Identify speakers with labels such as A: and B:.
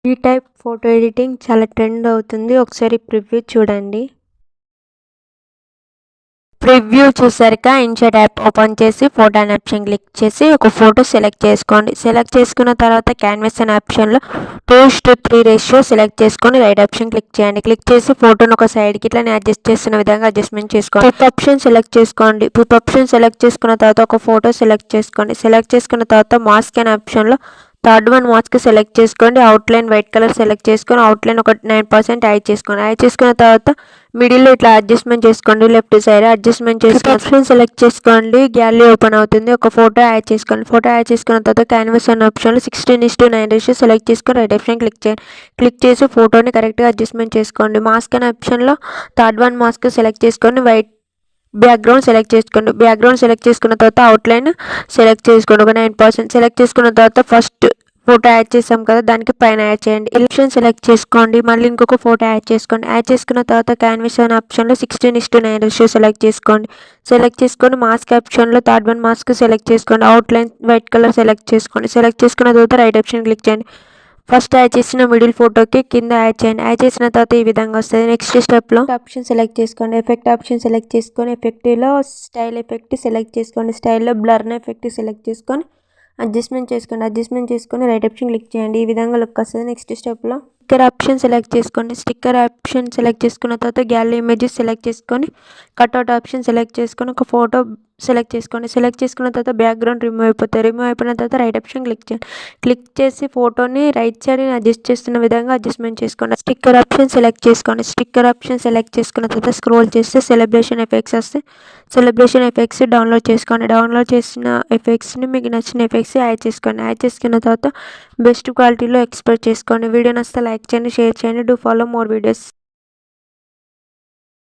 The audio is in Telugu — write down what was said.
A: ఈ టైప్ ఫోటో ఎడిటింగ్ చాలా ట్రెండ్ అవుతుంది. ఒకసారి ప్రివ్యూ చూడండి. ప్రివ్యూ చూసాక ఇన్షర్ట్ యాప్ ఓపెన్ చేసి ఫోటో అనే ఆప్షన్ క్లిక్ చేసి ఒక ఫోటో సెలెక్ట్ చేసుకోండి. సెలెక్ట్ చేసుకున్న తర్వాత క్యాన్వాస్ అనే ఆప్షన్లో 2:3 రేషియో సెలెక్ట్ చేసుకొని రైట్ ఆప్షన్ క్లిక్ చేయండి. క్లిక్ చేసి ఫోటోను ఒక సైడ్కి ఇట్లా అడ్జస్ట్ చేస్తున్న విధంగా అడ్జస్ట్మెంట్ చేసుకోండి. పిప్ ఆప్షన్ సెలెక్ట్ చేసుకోండి. పిప్ ఆప్షన్ సెలెక్ట్ చేసుకున్న తర్వాత ఒక ఫోటో సెలెక్ట్ చేసుకోండి. సెలెక్ట్ చేసుకున్న తర్వాత మాస్క్ అనే ఆప్షన్లో థర్డ్ వన్ మాస్క్ సెలెక్ట్ చేసుకోండి. అవుట్లైన్ వైట్ కలర్ సెలెక్ట్ చేసుకొని అవుట్లైన్ ఒక 9% యాడ్ చేసుకోండి. యాడ్ చేసుకున్న తర్వాత మిడిల్లో ఇట్లా అడ్జస్ట్మెంట్ చేసుకోండి. లెఫ్ట్ సైడ్ అడ్జస్ట్మెంట్ చేసుకుని ఆప్షన్ సెలెక్ట్ చేసుకోండి. గ్యాలరీ ఓపెన్ అవుతుంది. ఒక ఫోటో యాడ్ చేసుకోండి. ఫోటో యాడ్ చేసుకున్న తర్వాత క్యాన్వాస్ అనే ఆప్షన్లో 16:9 రేషియో సెలెక్ట్ చేసుకొని రైట్ ఆప్షన్ క్లిక్ చేయండి. క్లిక్ చేసి ఫోటోని కరెక్ట్గా అడ్జస్ట్మెంట్ చేసుకోండి. మాస్క్ అనే ఆప్షన్లో థర్డ్ వన్ మాస్క్ సెలెక్ట్ చేసుకొని వైట్ బ్యాక్గ్రౌండ్ సెలెక్ట్ చేసుకోండి. బ్యాక్గ్రౌండ్ సెలెక్ట్ చేసుకున్న తర్వాత అవుట్లైన్ సెలెక్ట్ చేసుకోండి. ఒక 9% సెలెక్ట్ చేసుకున్న తర్వాత ఫస్ట్ ఫోటో యాడ్ చేసాం కదా, దానికి పైన యాడ్ చేయండి. ఎలిప్షన్ సెలెక్ట్ చేసుకోండి. మళ్ళీ ఇంకొక ఫోటో యాడ్ చేసుకోండి. యాడ్ చేసుకున్న తర్వాత క్యాన్వాస్ అనే ఆప్షన్లో 16:9 రేషియో సెలెక్ట్ చేసుకోండి. సెలెక్ట్ చేసుకొని మాస్క్ ఆప్షన్లో థర్డ్ వన్ మాస్క్ సెలెక్ట్ చేసుకోండి. అవుట్లైన్ వైట్ కలర్ సెలెక్ట్ చేసుకోండి. సెలెక్ట్ చేసుకున్న తర్వాత రైట్ ఆప్షన్ క్లిక్ చేయండి. ఫస్ట్ యాడ్ చేసిన మిడిల్ ఫోటోకి కింద యాడ్ చేయండి. యాడ్ చేసిన తర్వాత ఈ విధంగా వస్తుంది. నెక్స్ట్ స్టెప్లో ఆప్షన్ సెలెక్ట్ చేసుకోండి. ఎఫెక్ట్ ఆప్షన్ సెలెక్ట్ చేసుకొని ఎఫెక్ట్లో స్టైల్ ఎఫెక్ట్ సెలెక్ట్ చేసుకోండి. స్టైల్లో బ్లర్న్ ఎఫెక్ట్ సెలెక్ట్ చేసుకొని అడ్జస్ట్మెంట్ చేసుకోండి. అడ్జస్ట్మెంట్ చేసుకొని రైట్ ఆప్షన్ క్లిక్ చేయండి. ఈ విధంగా లుక్ వస్తుంది. నెక్స్ట్ స్టెప్లో స్టిక్కర్ ఆప్షన్ సెలెక్ట్ చేసుకోండి. స్టిక్కర్ ఆప్షన్ సెలెక్ట్ చేసుకున్న తర్వాత గ్యాలరీ ఇమేజెస్ సెలెక్ట్ చేసుకొని కట్అవుట్ ఆప్షన్ సెలెక్ట్ చేసుకొని ఒక ఫోటో సెలెక్ట్ చేసుకోండి. సెలెక్ట్ చేసుకున్న తర్వాత బ్యాక్గ్రౌండ్ రిమూవ్ అయిపోతుంది. రిమూవ్ అయిపోయిన తర్వాత రైట్ ఆప్షన్ క్లిక్ చేయండి. క్లిక్ చేసి ఫోటోని రైట్ సైడ్ అడ్జస్ట్ చేస్తున్న విధంగా అడ్జస్ట్మెంట్ చేసుకోండి. స్టిక్కర్ ఆప్షన్ సెలెక్ట్ చేసుకోండి. స్టిక్కర్ ఆప్షన్ సెలెక్ట్ చేసుకున్న తర్వాత స్క్రోల్ చేస్తే సెలబ్రేషన్ ఎఫెక్ట్స్ వస్తే సెలబ్రేషన్ ఎఫెక్ట్స్ డౌన్లోడ్ చేసుకోండి. డౌన్లోడ్ చేసిన ఎఫెక్ట్స్ని మీకు నచ్చిన ఎఫెక్ట్స్ యాడ్ చేసుకోండి. యాడ్ చేసుకున్న తర్వాత బెస్ట్ క్వాలిటీలో ఎక్స్పోర్ట్ చేసుకోండి. వీడియో నచ్చితే లైక్ చేయండి, షేర్ చేయండి. Do follow more videos.